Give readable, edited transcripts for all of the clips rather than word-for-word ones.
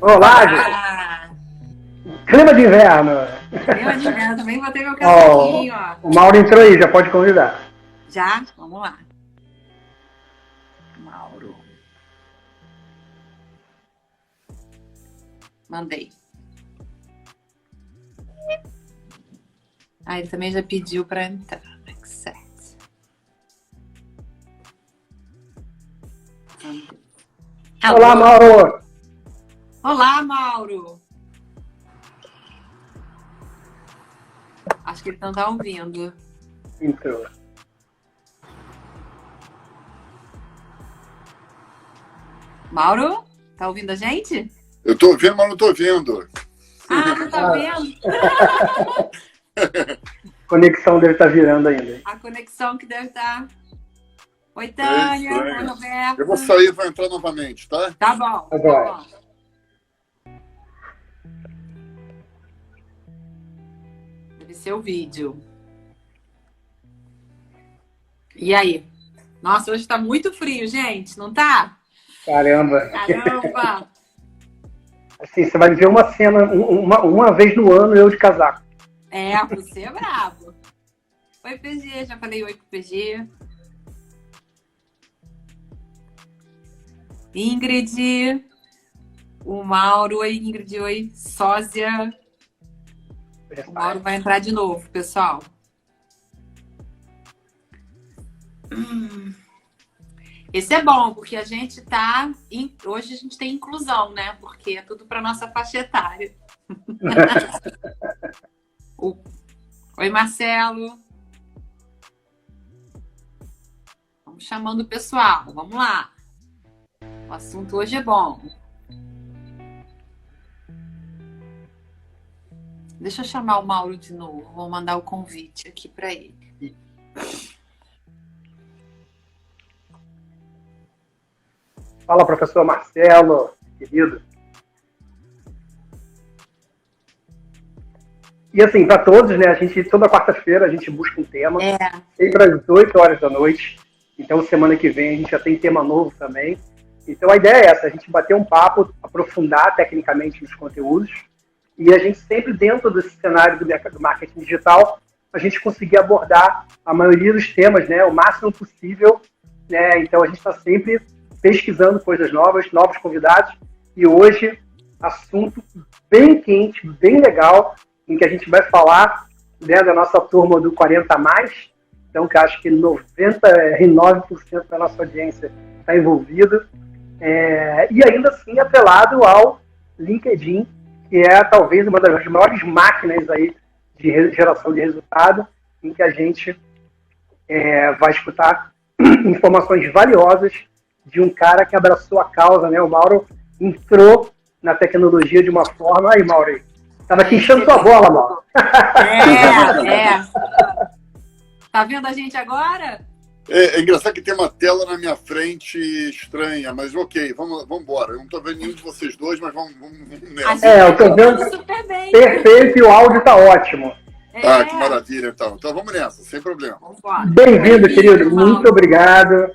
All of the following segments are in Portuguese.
Olá, gente. Ah, Clima de inverno. clima de inverno, também botei meu casaquinho, ó. O Mauro entrou aí, já pode convidar. Já? Vamos lá. Mauro. Mandei. Ah, ele também já pediu para entrar. Accept. Olá, Mauro. Olá, Mauro. Acho que ele não tá ouvindo. Entrou. Mauro, tá ouvindo a gente? Eu tô ouvindo, mas não tô vendo. Ah, não tá vendo? A conexão deve estar virando ainda. A conexão que deve estar. Oi, Tânia. Oi, Roberto. Eu vou sair e vou entrar novamente, tá? Tá bom. Agora. Tá bom. Deve ser o vídeo. E aí? Nossa, hoje tá muito frio, gente, não tá? Caramba. Caramba! Assim, você vai ver uma cena, uma vez no ano, eu de casaco. É, você é bravo. Oi, PG. Já falei oi pro PG. Ingrid. O Mauro. Oi, Ingrid. Oi, Sósia. O Mauro vai entrar de novo, pessoal. Esse é bom, porque a gente tá... Hoje a gente tem inclusão, né? Porque é tudo para nossa faixa etária. Oi, Marcelo. Vamos chamando o pessoal. Vamos lá. O assunto hoje é bom. Deixa eu chamar o Mauro de novo. Vou mandar o convite aqui para ele. Fala, professor Marcelo, querido. E assim, para todos, né? A gente, toda quarta-feira, a gente busca um tema. Sempre às 8 horas da noite. Então, semana que vem, a gente já tem tema novo também. Então, a ideia é essa, a gente bater um papo, aprofundar tecnicamente nos conteúdos. E a gente sempre, dentro desse cenário do marketing digital, a gente conseguir abordar a maioria dos temas, né? O máximo possível. Né? Então, a gente está sempre pesquisando coisas novas, novos convidados. E hoje, assunto bem quente, bem legal, em que a gente vai falar, né, da nossa turma do 40+. Então, que acho que 99% da nossa audiência está envolvida. E ainda assim, atrelado ao LinkedIn, que é talvez uma das maiores máquinas aí de geração de resultado, em que a gente vai escutar informações valiosas de um cara que abraçou a causa, né? O Mauro entrou na tecnologia de uma forma... Aí, Mauro, estava aqui enchendo sua bola, Mauro. Tá vendo a gente agora? É engraçado que tem uma tela na minha frente estranha, mas ok, vamos embora. Eu não estou vendo nenhum de vocês dois, mas vamos nessa. Eu estou vendo super bem. Perfeito e o áudio está ótimo. Ah, que maravilha, então. Então vamos nessa, sem problema. Bem-vindo, querido. Muito obrigado.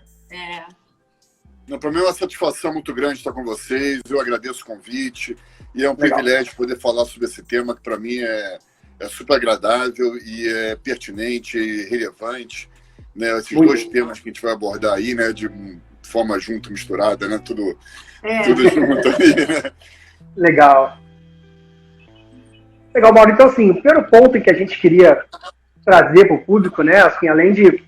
Para mim é uma satisfação muito grande estar com vocês. Eu agradeço o convite e é um privilégio poder falar sobre esse tema que para mim é super agradável e é pertinente e relevante. Né, esses dois temas que a gente vai abordar aí, né, de forma junta, misturada, né, tudo junto aí, né? Legal, Mauro. Então, assim, o primeiro ponto que a gente queria trazer para o público, né, assim, além de...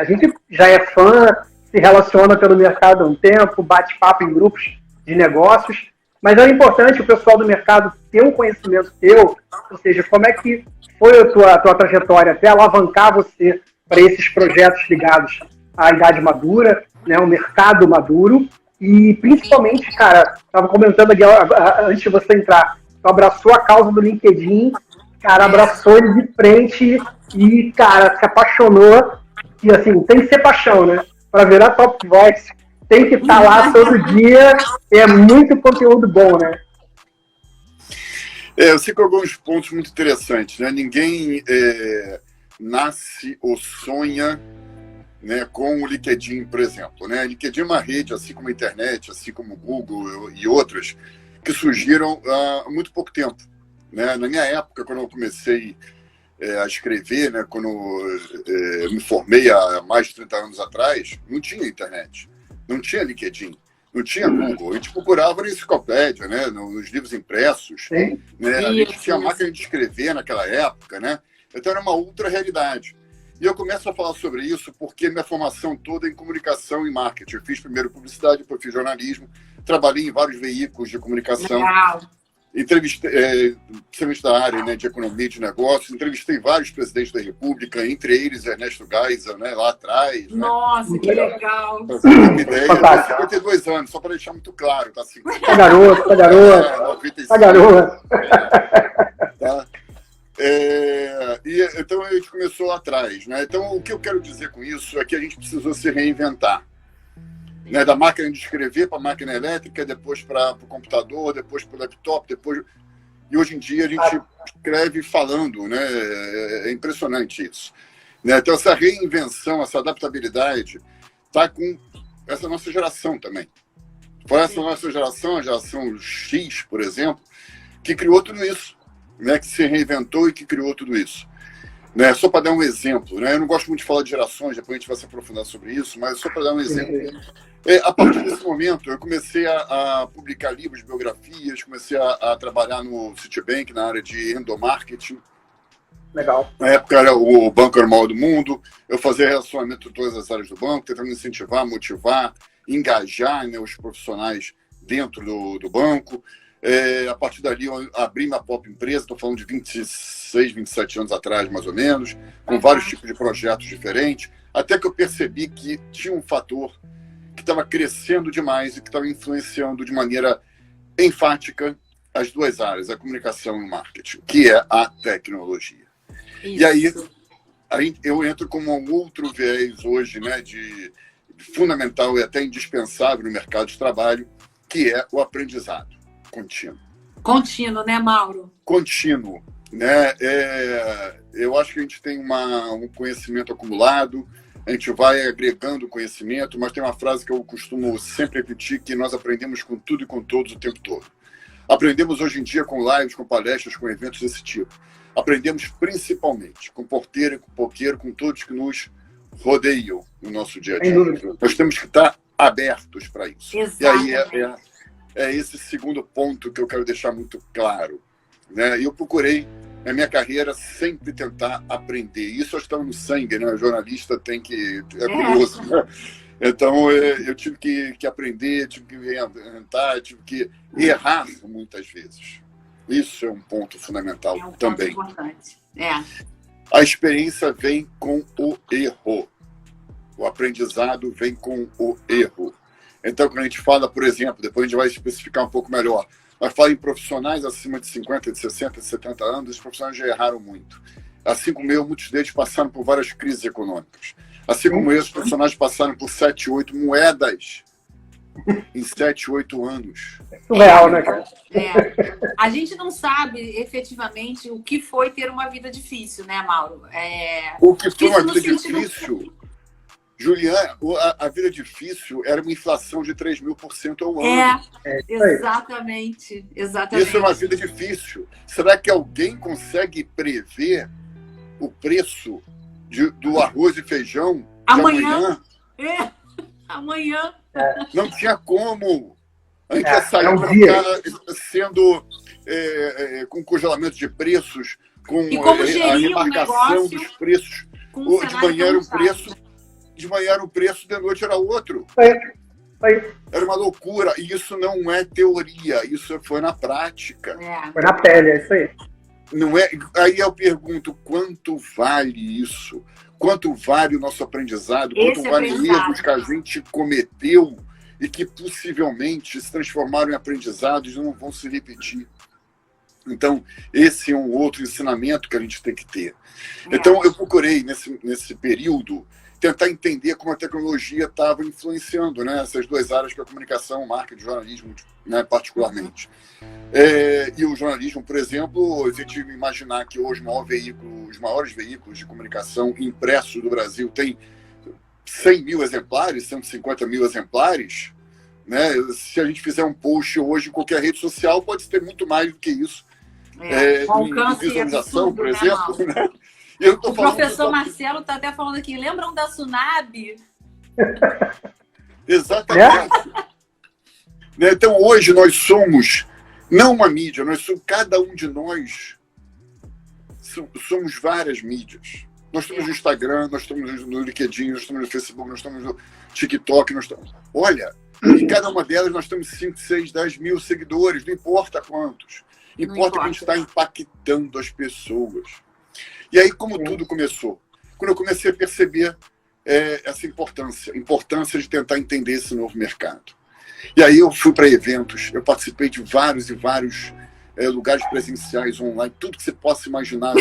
a gente já é fã, se relaciona pelo mercado há um tempo, bate papo em grupos de negócios, mas é importante o pessoal do mercado ter um conhecimento teu, ou seja, como é que foi a tua trajetória até alavancar você para esses projetos ligados à idade madura, né, o mercado maduro, e principalmente, cara, estava comentando aqui antes de você entrar, tu abraçou a causa do LinkedIn, cara, abraçou ele de frente e, cara, se apaixonou, e assim, tem que ser paixão, né, para virar top voice, tem que estar lá todo dia, é muito conteúdo bom, né? Eu sei que alguns pontos muito interessantes, né, ninguém... nasce ou sonha, né, com o LinkedIn, por exemplo. Né? LinkedIn é uma rede, assim como a internet, assim como o Google e outras, que surgiram há muito pouco tempo. Né? Na minha época, quando eu comecei a escrever, né? Quando eu me formei há mais de 30 anos atrás, não tinha internet, não tinha LinkedIn, não tinha Google. A gente procurava na enciclopédia, né? Nos livros impressos. Né? A gente tinha máquina de escrever naquela época, né? Então era uma outra realidade. E eu começo a falar sobre isso porque minha formação toda é em comunicação e marketing. Eu fiz primeiro publicidade, depois fiz jornalismo, trabalhei em vários veículos de comunicação. Legal. Entrevistei, principalmente da área, né, de economia e de negócios, entrevistei vários presidentes da República, entre eles Ernesto Geisel, né, lá atrás. Nossa, né? Que legal! Pra você ter uma ideia, eu tenho 52 anos, só para deixar muito claro. Tá, assim, tá garoto, tá garoto. 95, tá garoto. Tá? Então a gente começou lá atrás. Né? Então o que eu quero dizer com isso é que a gente precisou se reinventar. Né, da máquina de escrever para a máquina elétrica, depois para o computador, depois para o laptop, depois... E hoje em dia a gente escreve falando, né? É impressionante isso. Né? Então essa reinvenção, essa adaptabilidade está com essa nossa geração também. Foi essa nossa geração, a geração X, por exemplo, que criou tudo isso, né? Que se reinventou e que criou tudo isso. Né? Só para dar um exemplo, né? Eu não gosto muito de falar de gerações, depois a gente vai se aprofundar sobre isso, mas só para dar um exemplo. A partir desse momento, eu comecei a publicar livros, biografias, comecei a trabalhar no Citibank, na área de endomarketing. Legal. Na época era o banco era o maior do mundo, eu fazia relacionamento com todas as áreas do banco, tentando incentivar, motivar, engajar, né, os profissionais dentro do banco. A partir dali, eu abri minha própria empresa, estou falando de 26, 27 anos atrás, mais ou menos, com vários tipos de projetos diferentes, até que eu percebi que tinha um fator que estava crescendo demais e que estava influenciando de maneira enfática as duas áreas, a comunicação e o marketing, que é a tecnologia. Isso. E aí eu entro como um outro viés hoje, né, de fundamental e até indispensável no mercado de trabalho, que é o aprendizado contínuo. Contínuo, né, Mauro? Contínuo. Né? Eu acho que a gente tem um conhecimento acumulado, a gente vai agregando conhecimento, mas tem uma frase que eu costumo sempre repetir, que nós aprendemos com tudo e com todos o tempo todo. Aprendemos hoje em dia com lives, com palestras, com eventos desse tipo. Aprendemos principalmente com porteiro e com poqueiro, com todos que nos rodeiam no nosso dia a dia. Nós temos que estar abertos para isso. Exatamente. E aí é esse segundo ponto que eu quero deixar muito claro. Né? Eu procurei, na minha carreira, sempre tentar aprender. Isso está no sangue, né? O jornalista tem que... É curioso, né? Então, eu tive que aprender, tive que reinventar, tive que errar muitas vezes. Isso é um ponto fundamental também. Importante. A experiência vem com o erro. O aprendizado vem com o erro. Então, quando a gente fala, por exemplo, depois a gente vai especificar um pouco melhor, mas fala em profissionais acima de 50, de 60, de 70 anos, os profissionais já erraram muito. Assim como eu, muitos deles passaram por várias crises econômicas. Assim como eu, os profissionais passaram por 7, 8 moedas em 7, 8 anos. É surreal, né, cara? A gente não sabe efetivamente o que foi ter uma vida difícil, né, Mauro? O que foi uma vida difícil... Juliana, a vida difícil era uma inflação de 3.000% ao ano. Exatamente. Isso é uma vida difícil. Será que alguém consegue prever o preço do arroz e feijão de amanhã? Amanhã. Não tinha como. A gente ia sair para ficar sendo com congelamento de preços, com a remarcação dos preços. De manhã era um preço... De manhã era um preço, de noite era outro. Era uma loucura. E isso não é teoria, isso foi na prática. Foi na pele, é isso aí. Não é... Aí eu pergunto, quanto vale isso? Quanto vale o nosso aprendizado? Quanto vale erros que a gente cometeu e que possivelmente se transformaram em aprendizados e não vão se repetir? Então, esse é um outro ensinamento que a gente tem que ter. Então, eu procurei, nesse período, tentar entender como a tecnologia estava influenciando, né, essas duas áreas, que é a comunicação, o marketing, o jornalismo, né, particularmente. E o jornalismo, por exemplo, a gente imaginar que hoje os maiores veículos de comunicação impressos do Brasil têm 100 mil exemplares, 150 mil exemplares, né? Se a gente fizer um post hoje em qualquer rede social, pode ter muito mais do que isso. Alcance em visualização, absurdo, por exemplo. Né? O professor Marcelo está até falando aqui, lembram da Tsunami? Exatamente. Né? Então, hoje nós somos, não uma mídia, cada um de nós somos várias mídias. Nós estamos no Instagram, nós estamos no LinkedIn, nós estamos no Facebook, nós estamos no TikTok, nós estamos... Olha, em cada uma delas nós temos 5, 6, 10 mil seguidores, não importa quantos. Importa que a gente está impactando as pessoas. E aí, como tudo começou? Quando eu comecei a perceber essa importância de tentar entender esse novo mercado. E aí eu fui para eventos, eu participei de vários e vários lugares presenciais online, tudo que você possa imaginar.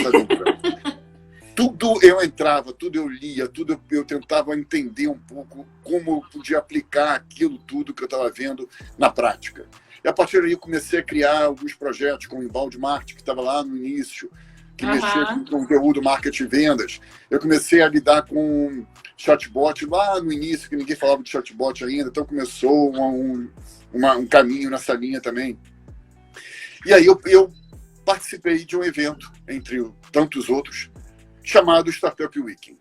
Tudo eu entrava, tudo eu lia, tudo eu tentava entender um pouco como eu podia aplicar aquilo tudo que eu estava vendo na prática. E a partir daí eu comecei a criar alguns projetos com o Inbound Marketing, que estava lá no início, que mexia com conteúdo, marketing e vendas. Eu comecei a lidar com chatbot lá no início, que ninguém falava de chatbot ainda, então começou um caminho nessa linha também. E aí eu participei de um evento, entre tantos outros, chamado Startup Weekend.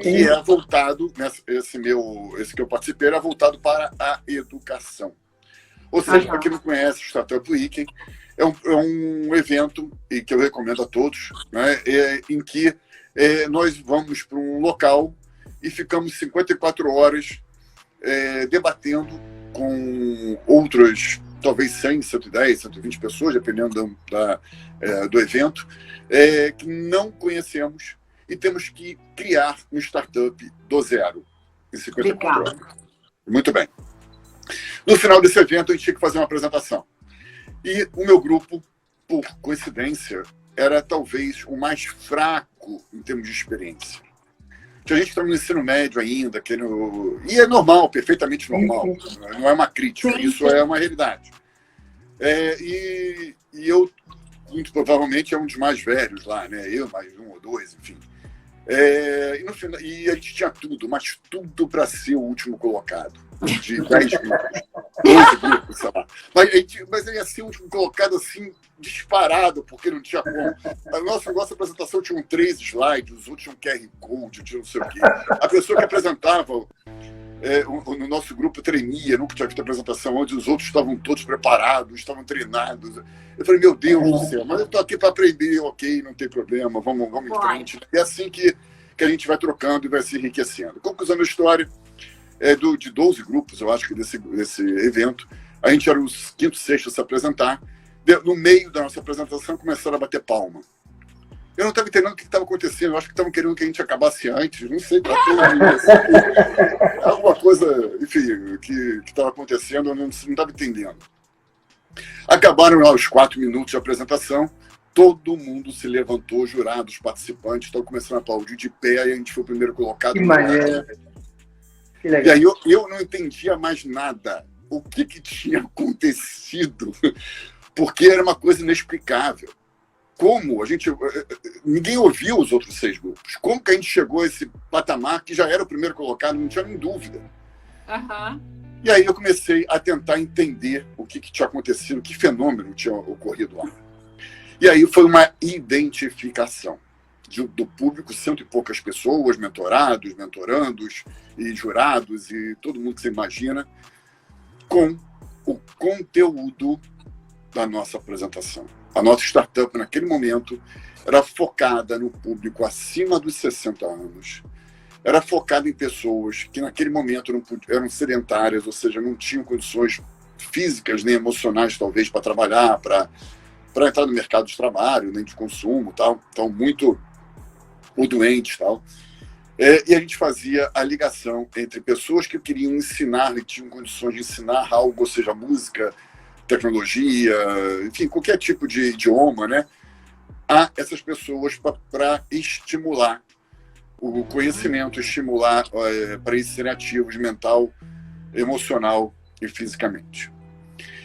Que é voltado, esse que eu participei, era voltado para a educação. Ou seja, para quem não conhece o Startup Weekend, é um evento e que eu recomendo a todos, né, em que nós vamos para um local e ficamos 54 horas debatendo com outras, talvez 100, 110, 120 pessoas, dependendo do evento, que não conhecemos e temos que criar um startup do zero em 54 horas. Muito bem. No final desse evento, a gente tinha que fazer uma apresentação. E o meu grupo, por coincidência, era talvez o mais fraco em termos de experiência. Tinha gente que estava no ensino médio ainda, e é normal, perfeitamente normal. Não é uma crítica, isso é uma realidade. E eu, muito provavelmente, é um dos mais velhos lá, né? Eu, mais um ou dois, enfim. E, no final, e a gente tinha tudo, mas tudo para ser o último colocado. De 10 grupos, 12 grupos, sei lá. Mas ele ia ser o último colocado assim, disparado, porque não tinha como. A nossa apresentação tinha 3 slides, os outros tinham QR Code, tinha não sei o quê. A pessoa que apresentava no nosso grupo tremia, nunca tinha visto apresentação antes, os outros estavam todos preparados, estavam treinados. Eu falei, meu Deus do céu, mas eu estou aqui para aprender, ok, não tem problema, vamos em frente. É assim que a gente vai trocando e vai se enriquecendo. Conclusão da história, de 12 grupos, eu acho que desse evento, a gente era os quinto, sexto a se apresentar. No meio da nossa apresentação, começaram a bater palma. Eu não estava entendendo o que estava acontecendo, eu acho que estavam querendo que a gente acabasse antes, não sei, alguma coisa, enfim, que estava acontecendo, eu não estava entendendo. Acabaram lá os 4 minutos de apresentação, todo mundo se levantou, jurados, participantes, estavam começando a aplaudir de pé, e a gente foi o primeiro colocado. Que maneiro. E aí eu não entendia mais nada. O que tinha acontecido? Porque era uma coisa inexplicável. Como ninguém ouvia os outros 6 grupos. Como que a gente chegou a esse patamar que já era o primeiro colocado, não tinha nem dúvida. E aí eu comecei a tentar entender o que tinha acontecido, que fenômeno tinha ocorrido lá. E aí foi uma identificação do público, 100 e poucas pessoas, mentorados, mentorandos e jurados e todo mundo que você imagina, com o conteúdo da nossa apresentação. A nossa startup, naquele momento, era focada no público acima dos 60 anos. Era focada em pessoas que, naquele momento, eram sedentárias, ou seja, não tinham condições físicas nem emocionais, talvez, para trabalhar, para entrar no mercado de trabalho, nem de consumo, tal. Então, muito ou doentes, tal. E a gente fazia a ligação entre pessoas que queriam ensinar e tinham condições de ensinar algo, ou seja, música, tecnologia, enfim, qualquer tipo de idioma, né, a essas pessoas para estimular o conhecimento, estimular para eles serem ativos mental, emocional e fisicamente.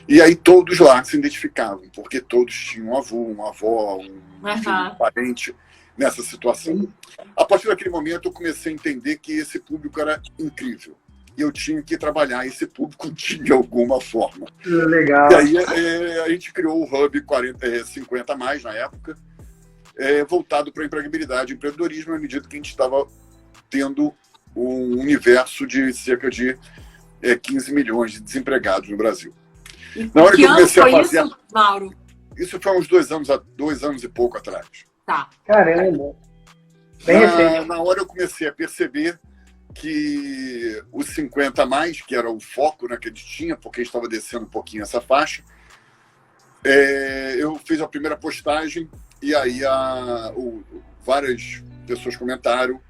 E aí todos lá se identificavam, porque todos tinham um avô, uma avó, um parente nessa situação. A partir daquele momento eu comecei a entender que esse público era incrível. e eu tinha que trabalhar esse público de alguma forma. Legal. E aí a gente criou o Hub 50 mais na época, voltado para a empregabilidade e empreendedorismo, à medida que a gente estava tendo um universo de cerca de 15 milhões de desempregados no Brasil. Na hora que eu comecei a fazer isso, Mauro? Isso foi uns 2 anos e pouco atrás. Tá. Caramba. Bem recente. Na hora eu comecei a perceber que os 50 mais, que era o foco, né, que a gente tinha, porque a gente estava descendo um pouquinho essa faixa, eu fiz a primeira postagem e aí várias pessoas comentaram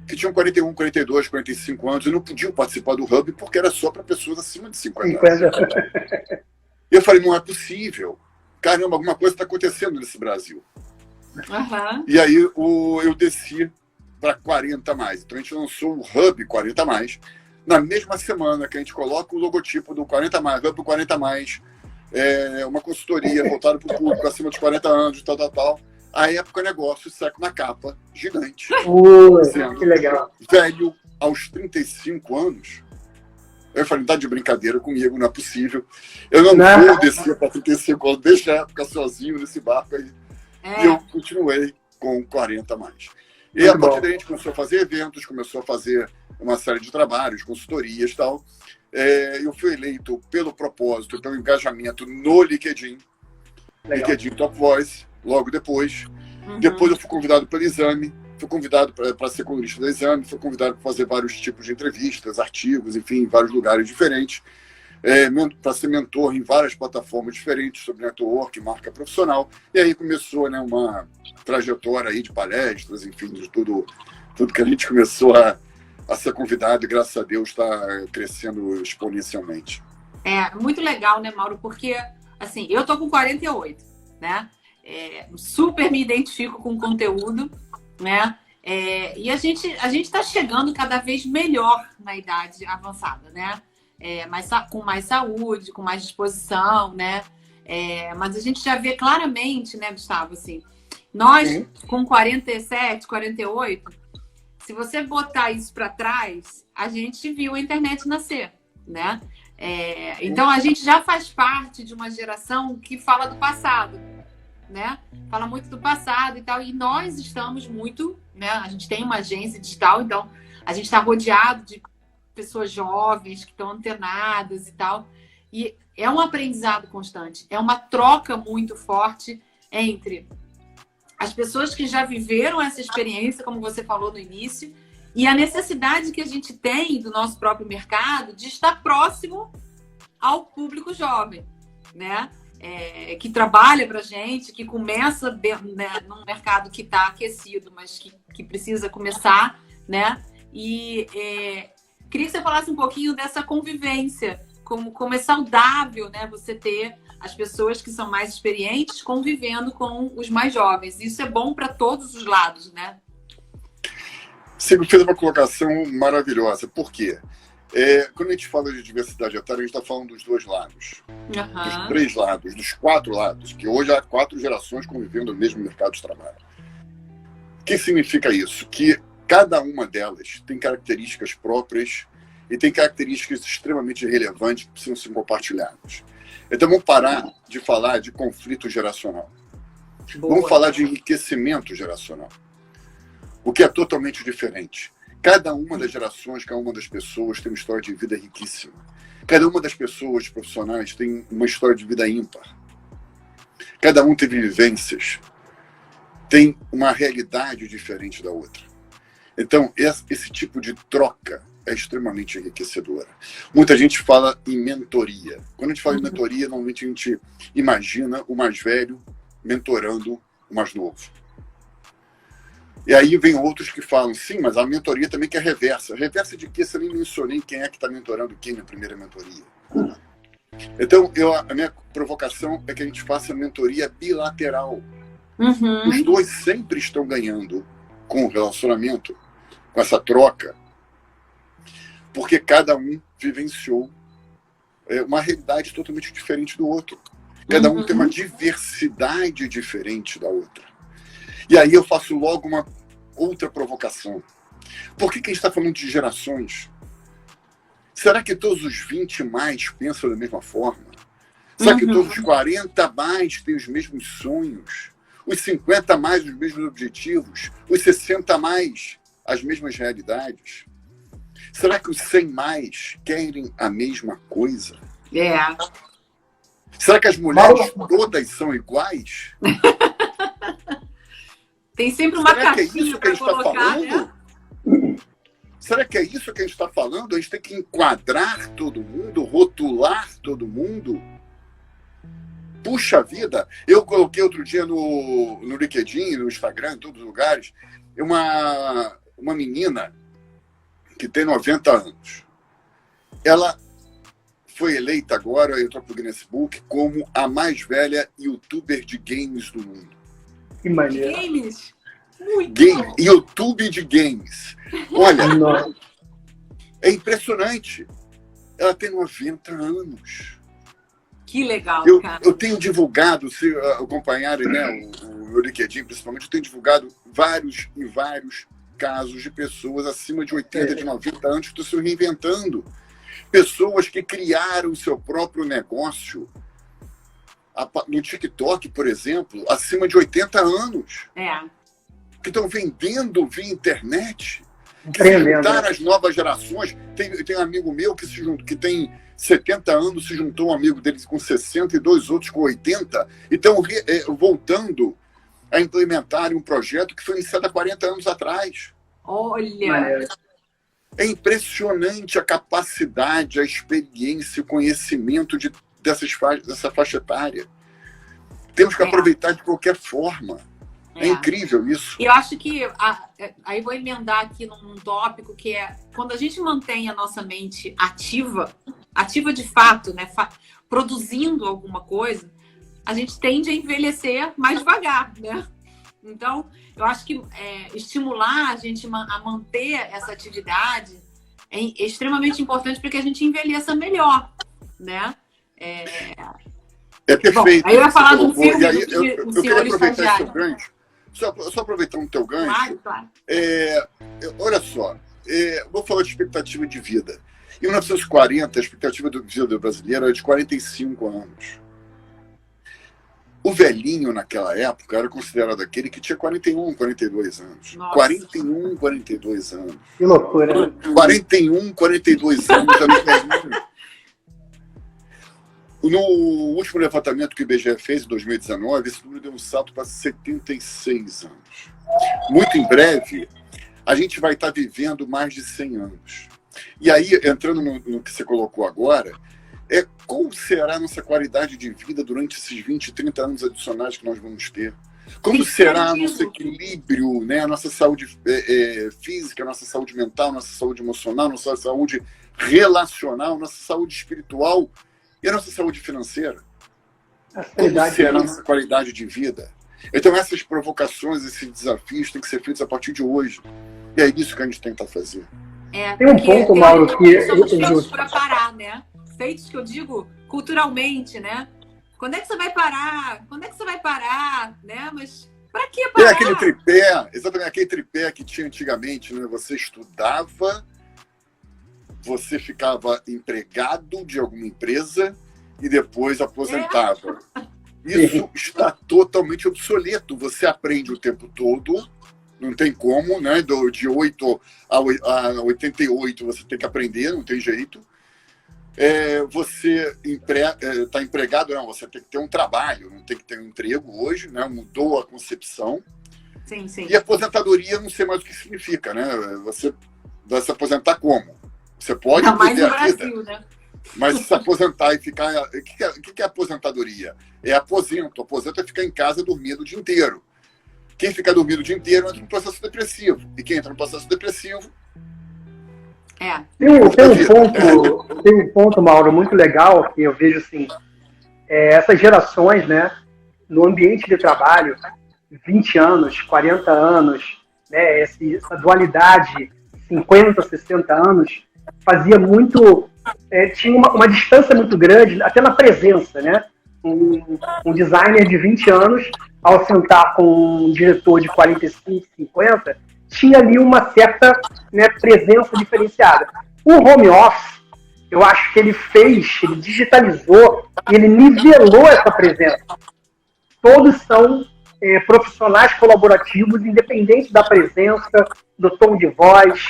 que tinham 41, 42, 45 anos e não podiam participar do Hub porque era só para pessoas acima de 50 anos. E eu falei, não é possível. Caramba, alguma coisa está acontecendo nesse Brasil. Uhum. E aí eu desci para 40 mais. Então a gente lançou o Hub 40 mais na mesma semana que a gente coloca o logotipo do 40 mais, Hub 40 mais, uma consultoria voltada para o público acima de 40 anos, tal. A época negócio seco na capa, gigante. Que legal. Velho aos 35 anos. Eu falei, tá de brincadeira comigo, não é possível. Eu não vou descer para 35 anos, deixa eu ficar sozinho nesse barco aí. E eu continuei com 40 mais. E a partir daí a gente começou a fazer eventos, começou a fazer uma série de trabalhos, consultorias e tal. Eu fui eleito pelo propósito, pelo engajamento no LinkedIn. Legal. LinkedIn Top Voice, logo depois. Uhum. Depois eu fui convidado pelo Exame, fui convidado para ser colunista do Exame, fui convidado para fazer vários tipos de entrevistas, artigos, enfim, em vários lugares diferentes. Para ser mentor em várias plataformas diferentes sobre network, marca profissional. E aí começou, né, uma trajetória aí de palestras, enfim, de tudo que a gente começou a ser convidado e, graças a Deus, está crescendo exponencialmente. Muito legal, né, Mauro? Porque, assim, eu tô com 48, né? Super me identifico com o conteúdo, né? E a gente está chegando cada vez melhor na idade avançada, né? Com mais saúde, com mais disposição, né? Mas a gente já vê claramente, né, Gustavo, assim, nós com 47, 48, se você botar isso para trás, a gente viu a internet nascer, né? Então a gente já faz parte de uma geração que fala do passado, né? Fala muito do passado e tal, e nós estamos muito, né? A gente tem uma agência digital, então a gente está rodeado de pessoas jovens que estão antenadas e tal. E é um aprendizado constante, é uma troca muito forte entre as pessoas que já viveram essa experiência, como você falou no início, e a necessidade que a gente tem do nosso próprio mercado de estar próximo ao público jovem, né? Que trabalha para a gente, que começa, né, num mercado que está aquecido, mas que precisa começar, né? E queria que você falasse um pouquinho dessa convivência, como é saudável, né, você ter as pessoas que são mais experientes convivendo com os mais jovens. Isso é bom para todos os lados, né? Você fez uma colocação maravilhosa. Por quê? Quando a gente fala de diversidade etária, a gente está falando dos 2 lados. Dos 3 lados, dos 4 lados, que hoje há 4 gerações convivendo no mesmo mercado de trabalho. O que significa isso? Que cada uma delas tem características próprias e tem características extremamente relevantes que precisam ser compartilhadas. Então vamos parar de falar de conflito geracional. Boa. Vamos falar de enriquecimento geracional. O que é totalmente diferente. Cada uma das gerações, cada uma das pessoas tem uma história de vida riquíssima. Cada uma das pessoas profissionais tem uma história de vida ímpar. Cada um teve vivências. Tem uma realidade diferente da outra. Então, esse tipo de troca é extremamente enriquecedora. Muita gente fala em mentoria. Quando a gente fala em mentoria, normalmente a gente imagina o mais velho mentorando o mais novo. E aí vem outros que falam, sim, mas a mentoria também que é reversa. Reversa de quê? Você nem mencionei quem é que está mentorando quem na primeira mentoria. Então, a minha provocação é que a gente faça mentoria bilateral. Os 2 sempre estão ganhando com o relacionamento, com essa troca, porque cada um vivenciou uma realidade totalmente diferente do outro. Cada um tem uma diversidade diferente da outra. E aí eu faço logo uma outra provocação. Por que a gente está falando de gerações? Será que todos os 20 mais pensam da mesma forma? Será que todos os 40 mais têm os mesmos sonhos? Os 50 mais os mesmos objetivos? Os 60 mais as mesmas realidades? Será que os 100 mais querem a mesma coisa? Será que as mulheres todas são iguais? Tem sempre uma caixinha para colocar, né? Será que é isso que a gente está falando? A gente tem que enquadrar todo mundo, rotular todo mundo? Puxa vida! Eu coloquei outro dia no LinkedIn, no Instagram, em todos os lugares, uma menina que tem 90 anos. Ela foi eleita agora, entrou para o Guinness Book, como a mais velha youtuber de games do mundo. Que maneiro. Games? Muito bom. YouTube de games. Olha, é impressionante. Ela tem 90 anos. Que legal, cara. Eu tenho divulgado, se acompanharem, né, o meu LinkedIn, principalmente, eu tenho divulgado vários e vários casos de pessoas acima de 80, de 90 anos que estão se reinventando. Pessoas que criaram o seu próprio negócio. No TikTok, por exemplo, acima de 80 anos. Que estão vendendo via internet. Que se juntaram às novas gerações. Tem um amigo meu que tem 70 anos, se juntou um amigo dele com 60 e dois outros com 80, e estão voltando a implementar um projeto que foi iniciado há 40 anos atrás. Olha! É impressionante a capacidade, a experiência, o conhecimento dessa faixa etária. Temos que aproveitar de qualquer forma. É incrível isso. E eu acho que, aí vou emendar aqui num tópico que é, quando a gente mantém a nossa mente ativa de fato, né, produzindo alguma coisa, a gente tende a envelhecer mais devagar, né? Então, eu acho que estimular a gente a manter essa atividade é extremamente importante para que a gente envelheça melhor, né? É perfeito. Bom, aí eu ia falar de um filme eu queria aproveitar esse gancho. Só aproveitando o teu gancho. Claro. Olha só, vou falar de expectativa de vida. Em 1940, a expectativa de vida brasileira era de 45 anos. O velhinho, naquela época, era considerado aquele que tinha 41, 42 anos. Nossa. 41, 42 anos. Que loucura. 41, 42 anos também velhinho. No último levantamento que o IBGE fez, em 2019, esse número deu um salto para 76 anos. Muito em breve, a gente vai estar vivendo mais de 100 anos. E aí, entrando no que você colocou agora, qual será a nossa qualidade de vida durante esses 20, 30 anos adicionais que nós vamos ter? Como será nosso equilíbrio, né? A nossa saúde física, a nossa saúde mental, a nossa saúde emocional, a nossa saúde relacional, a nossa saúde espiritual e a nossa saúde financeira? Como será a nossa qualidade de vida? Então, essas provocações, esses desafios têm que ser feitos a partir de hoje. E é isso que a gente tenta fazer. Tem um ponto, Mauro, que somos feitos para parar, né? Feitos, que eu digo, culturalmente, né? Quando é que você vai parar? Quando é que você vai parar? Né? Mas para que parar? É aquele tripé, exatamente aquele tripé que tinha antigamente, né? Você estudava, você ficava empregado de alguma empresa e depois aposentava. Isso está totalmente obsoleto. Você aprende o tempo todo, não tem como, né? De 8 a 88 você tem que aprender, não tem jeito. Você está empregado, não, você tem que ter um trabalho, não tem que ter um emprego hoje, né? Mudou a concepção. Sim. E a aposentadoria, não sei mais o que significa, né? Você vai se aposentar como? Você pode viver a vida, né? Mas se aposentar e ficar... O que é aposentadoria? É aposento. Aposento é ficar em casa dormindo o dia inteiro. Quem fica dormindo o dia inteiro entra no processo depressivo. E quem entra no processo depressivo... Tem um ponto, Mauro, muito legal, que eu vejo assim, essas gerações, né, no ambiente de trabalho, 20 anos, 40 anos, né, essa dualidade, 50, 60 anos, fazia muito, tinha uma distância muito grande, até na presença, né? Um designer de 20 anos, ao sentar com um diretor de 45, 50, tinha ali uma certa, né, presença diferenciada. O home office, eu acho que ele digitalizou, ele nivelou essa presença. Todos são profissionais colaborativos, independente da presença, do tom de voz,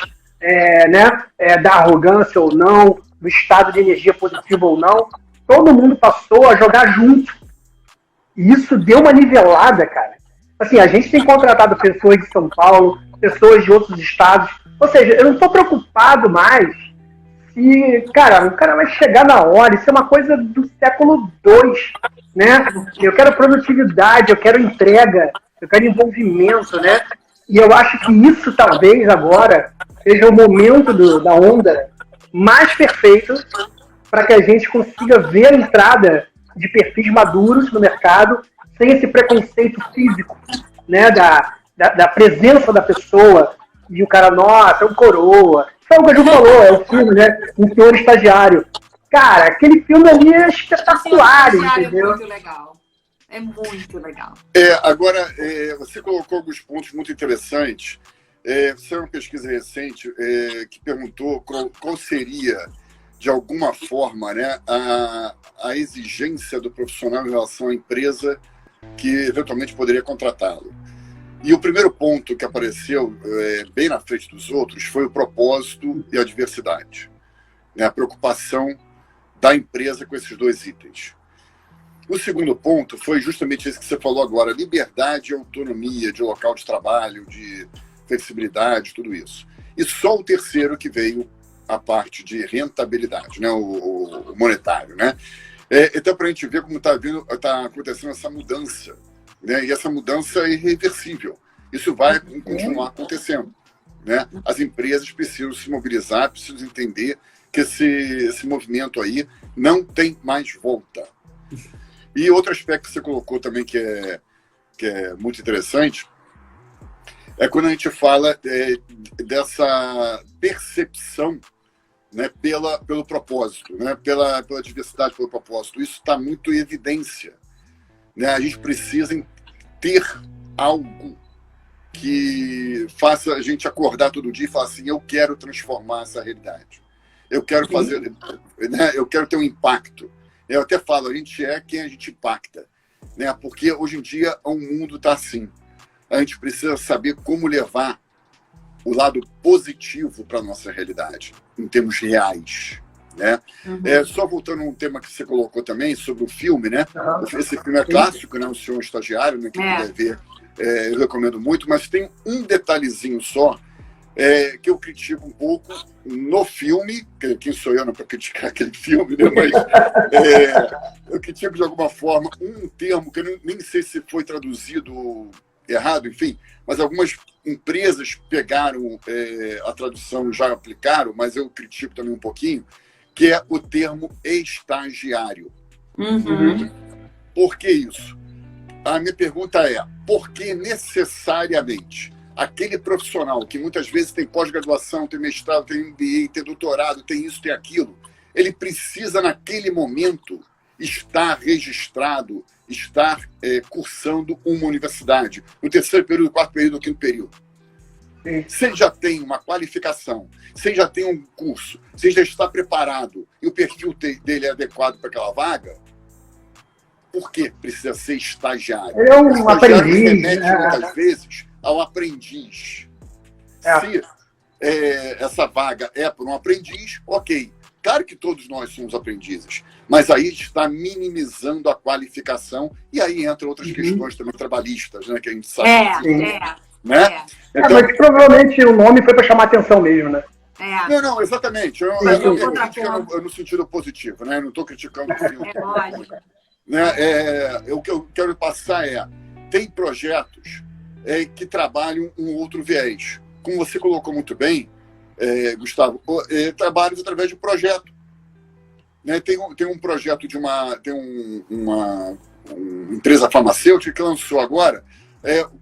da arrogância ou não, do estado de energia positivo ou não. Todo mundo passou a jogar junto. E isso deu uma nivelada, cara. Assim, a gente tem contratado pessoas de São Paulo, pessoas de outros estados. Ou seja, eu não estou preocupado mais se, cara, o cara vai chegar na hora. Isso é uma coisa do século II, né? Eu quero produtividade, eu quero entrega, eu quero envolvimento, né? E eu acho que isso talvez agora seja o momento da onda mais perfeito para que a gente consiga ver a entrada de perfis maduros no mercado sem esse preconceito físico, né? Da presença da pessoa e o cara, nossa, é um coroa. Foi o que a Ju falou, é o filme, né? Um senhor estagiário. Cara, aquele filme ali é espetacular, entendeu? É muito legal. É muito legal. Agora, você colocou alguns pontos muito interessantes. Você uma pesquisa recente que perguntou qual seria, de alguma forma, né, a exigência do profissional em relação à empresa que eventualmente poderia contratá-lo. E o primeiro ponto que apareceu bem na frente dos outros foi o propósito e a diversidade, né, a preocupação da empresa com esses dois itens. O segundo ponto foi justamente esse que você falou agora, liberdade e autonomia de local de trabalho, de flexibilidade, tudo isso. E só o terceiro que veio a parte de rentabilidade, né, o monetário, né? Então, para a gente ver como está acontecendo essa mudança, né? E essa mudança é irreversível. Isso vai continuar acontecendo, né? As empresas precisam se mobilizar, precisam entender que esse movimento aí não tem mais volta. E outro aspecto que você colocou também que é muito interessante é quando a gente fala dessa percepção, né, pelo propósito, né, pela diversidade, pelo propósito. Isso está muito em evidência, né? A gente precisa ter algo que faça a gente acordar todo dia e falar assim, eu quero transformar essa realidade. Eu quero fazer, né, eu quero ter um impacto. Eu até falo, a gente é quem a gente impacta, né? Porque hoje em dia o mundo está assim. A gente precisa saber como levar o lado positivo para a nossa realidade, em termos reais, né? Só voltando a um tema que você colocou também, sobre o filme, né? Esse filme é clássico, né? O Senhor Estagiário, né? Quem puder ver, eu recomendo muito, mas tem um detalhezinho só que eu critico um pouco no filme, quem sou eu para criticar aquele filme, né? Mas eu critico de alguma forma um termo que eu nem sei se foi traduzido errado, enfim, mas algumas empresas pegaram a tradução e já aplicaram, mas eu critico também um pouquinho, que é o termo estagiário. Por que isso? A minha pergunta é, por que necessariamente aquele profissional que muitas vezes tem pós-graduação, tem mestrado, tem MBA, tem doutorado, tem isso, tem aquilo, ele precisa naquele momento estar registrado, estar cursando uma universidade, no terceiro período, no quarto período, no quinto período. Se ele já tem uma qualificação, se ele já tem um curso, se ele já está preparado e o perfil dele é adequado para aquela vaga, por que precisa ser estagiário? O estagiário remete muitas vezes ao aprendiz. Se essa vaga é para um aprendiz, ok. Claro que todos nós somos aprendizes, mas aí está minimizando a qualificação e aí entram outras questões também trabalhistas, né, que a gente sabe. Né? Então, mas provavelmente o nome foi para chamar atenção mesmo, né? Não, exatamente. Eu no sentido positivo, né? Eu não estou criticando o filme. O que eu quero passar tem projetos que trabalham um outro viés. Como você colocou muito bem, Gustavo, trabalhos através de projeto. Né? Tem um projeto de uma empresa farmacêutica que lançou agora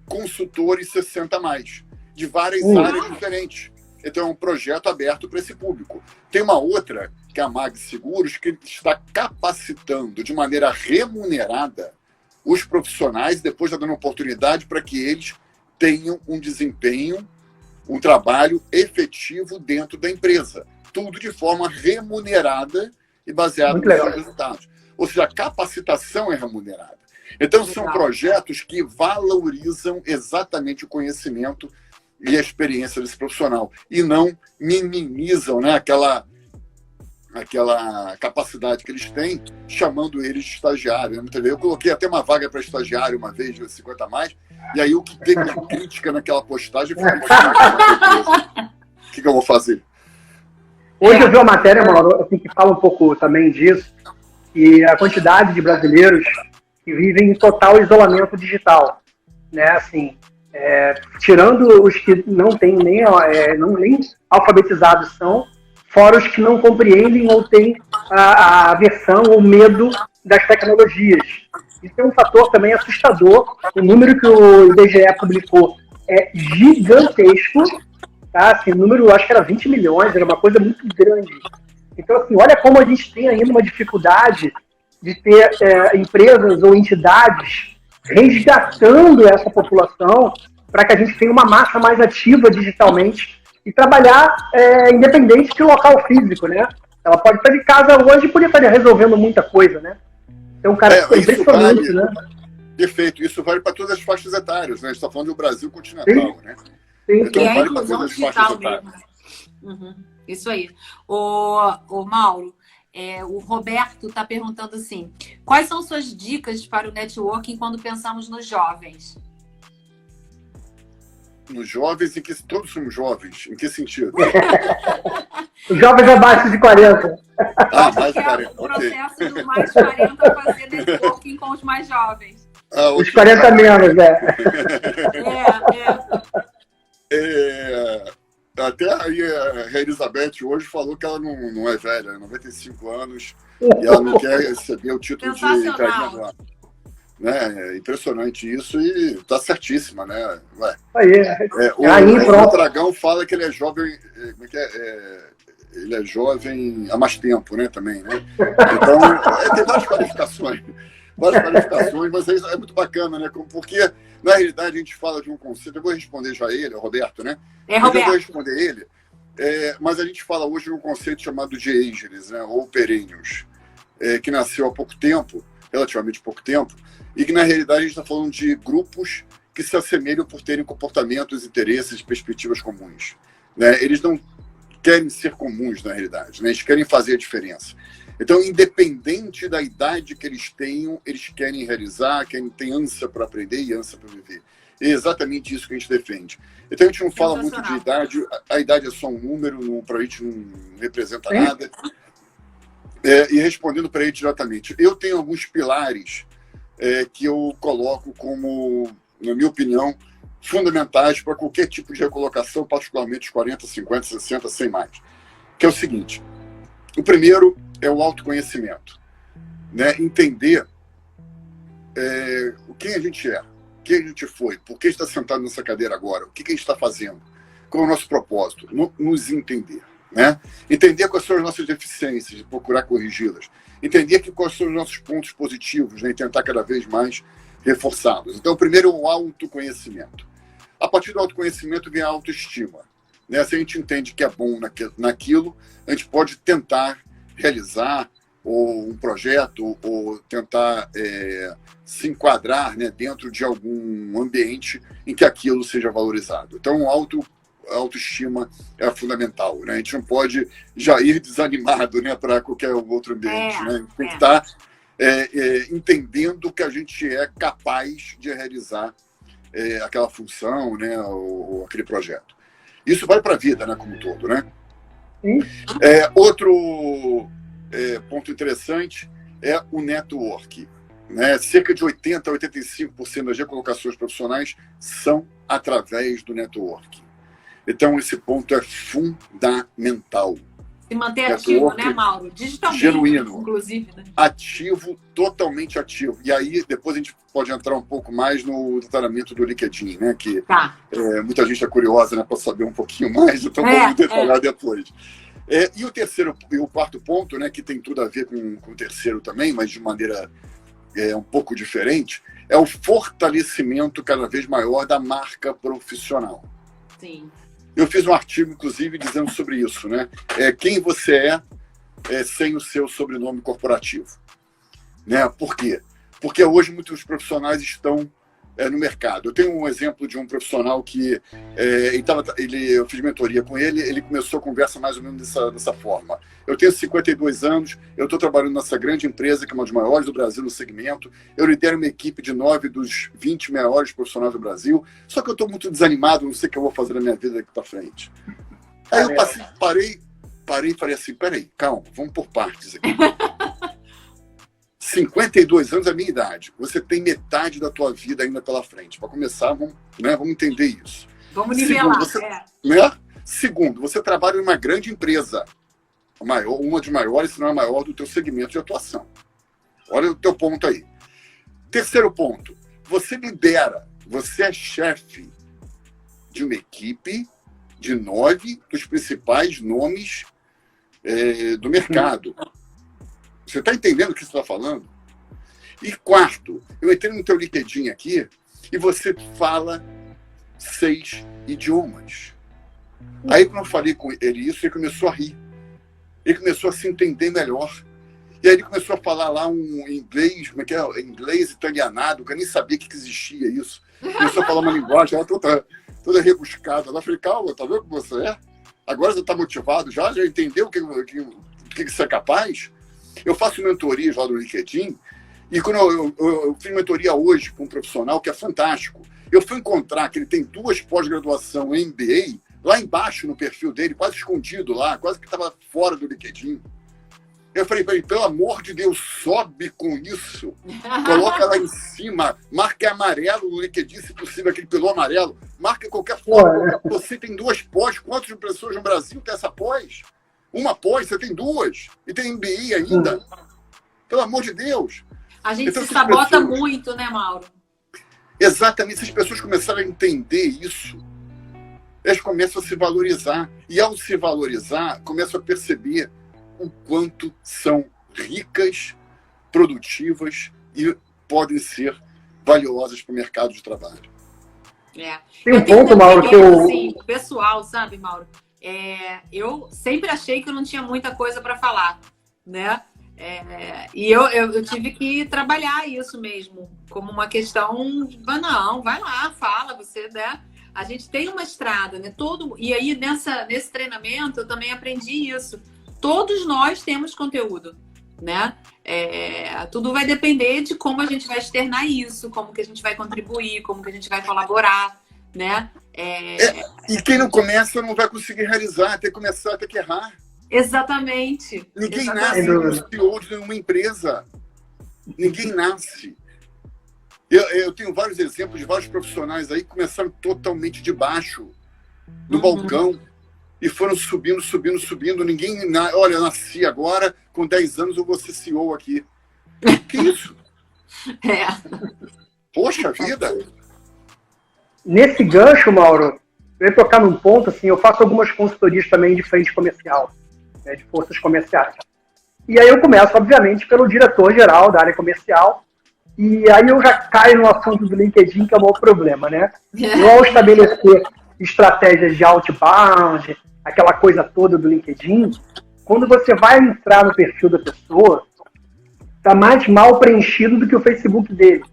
consultores 60+, de várias áreas diferentes. Então, é um projeto aberto para esse público. Tem uma outra, que é a Mag Seguros, que está capacitando de maneira remunerada os profissionais, depois está dando oportunidade para que eles tenham um desempenho, um trabalho efetivo dentro da empresa. tudo de forma remunerada e baseada nos seus resultados. Ou seja, a capacitação é remunerada. Então, são projetos que valorizam exatamente o conhecimento e a experiência desse profissional e não minimizam, né, aquela capacidade que eles têm, chamando eles de estagiário. Eu coloquei até uma vaga para estagiário uma vez, de 50 a mais, e aí o que teve de crítica naquela postagem foi o que eu vou fazer? Hoje eu vi uma matéria, Mauro, assim, que fala um pouco também disso, e a quantidade de brasileiros que vivem em total isolamento digital, né? Assim, tirando os que não têm nem alfabetizados são, fora os que não compreendem ou têm a aversão ou medo das tecnologias. Isso é um fator também assustador. O número que o IBGE publicou é gigantesco, tá? Assim, o número, acho que era 20 milhões, era uma coisa muito grande. Então, assim, olha como a gente tem ainda uma dificuldade de ter empresas ou entidades resgatando essa população para que a gente tenha uma massa mais ativa digitalmente e trabalhar independente de local físico, né? Ela pode estar de casa hoje e podia estar resolvendo muita coisa, né? Então, cara, é impressionante, né? Perfeito. Isso vale para todas as faixas etárias, né? A gente está falando do Brasil continental, né? Sim. Então, vale para todas as faixas etárias. Uhum. Isso aí. O Mauro, o Roberto está perguntando assim, quais são suas dicas para o networking quando pensamos nos jovens? Nos jovens, em que todos somos jovens. Em que sentido? Os jovens abaixo de 40. Mais de 40. O processo do mais de 40 fazer networking com os mais jovens. Os 40 menos, Até aí a Elizabeth hoje falou que ela não é velha, 95 anos, e ela não quer receber o título de carinha. Né? É impressionante isso e tá certíssima, né? O Dragão fala que ele é jovem, ele é jovem há mais tempo, né? Também, né? Então, tem várias qualificações, mas é muito bacana, né? Porque, na realidade, a gente fala de um conceito, eu vou responder já ele, o Roberto, né? Roberto. Eu vou responder ele, mas a gente fala hoje de um conceito chamado de ageless, né? Ou perennials, que nasceu há pouco tempo, relativamente pouco tempo, e que, na realidade, a gente está falando de grupos que se assemelham por terem comportamentos, interesses e perspectivas comuns. Né? Eles não querem ser comuns, na realidade. Né? Eles querem fazer a diferença. Então, independente da idade que eles tenham, eles querem realizar, têm ânsia para aprender e ânsia para viver. É exatamente isso que a gente defende. Então, a gente não fala muito de idade. A idade é só um número, para a gente não representa nada. E respondendo para ele diretamente, eu tenho alguns pilares que eu coloco como, na minha opinião, fundamentais para qualquer tipo de recolocação, particularmente os 40, 50, 60, 100 mais. Que é o seguinte, o primeiro é o autoconhecimento. Né? Entender quem a gente é, quem a gente foi, por que está sentado nessa cadeira agora, o que a gente está fazendo, qual é o nosso propósito, nos entender. Né? Entender quais são as nossas deficiências e procurar corrigi-las. Entender quais são os nossos pontos positivos, né? E tentar cada vez mais reforçá-los. Então, primeiro é o autoconhecimento. A partir do autoconhecimento vem a autoestima. Né? Se a gente entende que é bom naquilo, a gente pode tentar realizar um projeto ou tentar se enquadrar, né, dentro de algum ambiente em que aquilo seja valorizado. Então, a autoestima é fundamental, né? A gente não pode já ir desanimado, né, para qualquer outro ambiente. Né? Tem que estar entendendo que a gente é capaz de realizar aquela função, né, ou aquele projeto. Isso vale para a vida, né, como um todo. Né? Outro ponto interessante é o network. Né? Cerca de 80% a 85% das recolocações profissionais são através do network. Então, esse ponto é fundamental. Se manter ativo, né, Mauro? Digitalmente, genuíno, inclusive. Né? Ativo, totalmente ativo. E aí, depois a gente pode entrar um pouco mais no detalhamento do LinkedIn, né? Que muita gente é curiosa, né, para saber um pouquinho mais, então vamos detalhar depois. E o terceiro e o quarto ponto, né, que tem tudo a ver com o terceiro também, mas de maneira um pouco diferente, é o fortalecimento cada vez maior da marca profissional. Sim. Eu fiz um artigo, inclusive, dizendo sobre isso, né? Quem você é sem o seu sobrenome corporativo. Né? Por quê? Porque hoje muitos profissionais estão no mercado. Eu tenho um exemplo de um profissional que eu fiz mentoria com ele, ele começou a conversa mais ou menos dessa forma. Eu tenho 52 anos, eu estou trabalhando nessa grande empresa, que é uma das maiores do Brasil no segmento, eu lidero uma equipe de 9 dos 20 maiores profissionais do Brasil, só que eu estou muito desanimado, não sei o que eu vou fazer na minha vida daqui para frente. Aí eu parei e falei assim, peraí, calma, vamos por partes aqui. 52 anos é a minha idade. Você tem metade da tua vida ainda pela frente. Para começar, vamos entender isso. Vamos nivelar. Segundo, você trabalha em uma grande empresa. Uma das maiores, se não a maior, do teu segmento de atuação. Olha o teu ponto aí. Terceiro ponto. Você lidera. Você é chefe de uma equipe de 9 dos principais nomes do mercado. Você está entendendo o que você está falando? E quarto, eu entrei no teu LinkedIn aqui e você fala 6 idiomas. Aí, quando eu falei com ele isso, ele começou a rir. Ele começou a se entender melhor. E aí ele começou a falar lá um inglês, como é que é? Inglês italianado, que eu nem sabia que existia isso. Começou a falar uma linguagem toda rebuscada. Eu falei, calma, tá vendo como você é? Agora você está motivado já entendeu o que você é capaz? Eu faço mentorias lá no LinkedIn e quando eu fiz mentoria hoje com um profissional que é fantástico. Eu fui encontrar que ele tem 2 pós-graduação em MBA lá embaixo no perfil dele, quase escondido lá, quase que estava fora do LinkedIn. Eu falei para ele, pelo amor de Deus, sobe com isso. Coloca lá em cima, marca amarelo no LinkedIn, se possível, aquele pelo amarelo. Marca qualquer forma. Você tem 2 pós, quantas pessoas no Brasil tem essa pós? Uma pós, você tem 2. E tem MBA ainda. Pelo amor de Deus. A gente se sabota muito, né, Mauro? Exatamente. Se as pessoas começarem a entender isso, elas começam a se valorizar. E ao se valorizar, começam a perceber o quanto são ricas, produtivas e podem ser valiosas para o mercado de trabalho. Tem um ponto, Mauro, que eu... Assim, pessoal, sabe, Mauro? Eu sempre achei que eu não tinha muita coisa para falar, né? E eu tive que trabalhar isso mesmo, como uma questão de, não, vai lá, fala, você, né? A gente tem uma estrada, né? E aí, nesse treinamento, eu também aprendi isso. Todos nós temos conteúdo, né? Tudo vai depender de como a gente vai externar isso, como que a gente vai contribuir, como que a gente vai colaborar, né? E quem não começa não vai conseguir realizar, tem que começar, tem que errar. Exatamente. Ninguém nasce no CEO de nenhuma empresa. Ninguém nasce. Eu tenho vários exemplos de vários profissionais aí que começaram totalmente de baixo, do balcão, e foram subindo. Ninguém... Olha, eu nasci agora, com 10 anos eu vou ser CEO aqui. Que isso? Poxa vida! Nesse gancho, Mauro, eu ia tocar num ponto, assim, eu faço algumas consultorias também de frente comercial, né, de forças comerciais. E aí eu começo, obviamente, pelo diretor-geral da área comercial, e aí eu já caio no assunto do LinkedIn, que é o maior problema, né? Eu, ao estabelecer estratégias de outbound, aquela coisa toda do LinkedIn, quando você vai entrar no perfil da pessoa, está mais mal preenchido do que o Facebook dele,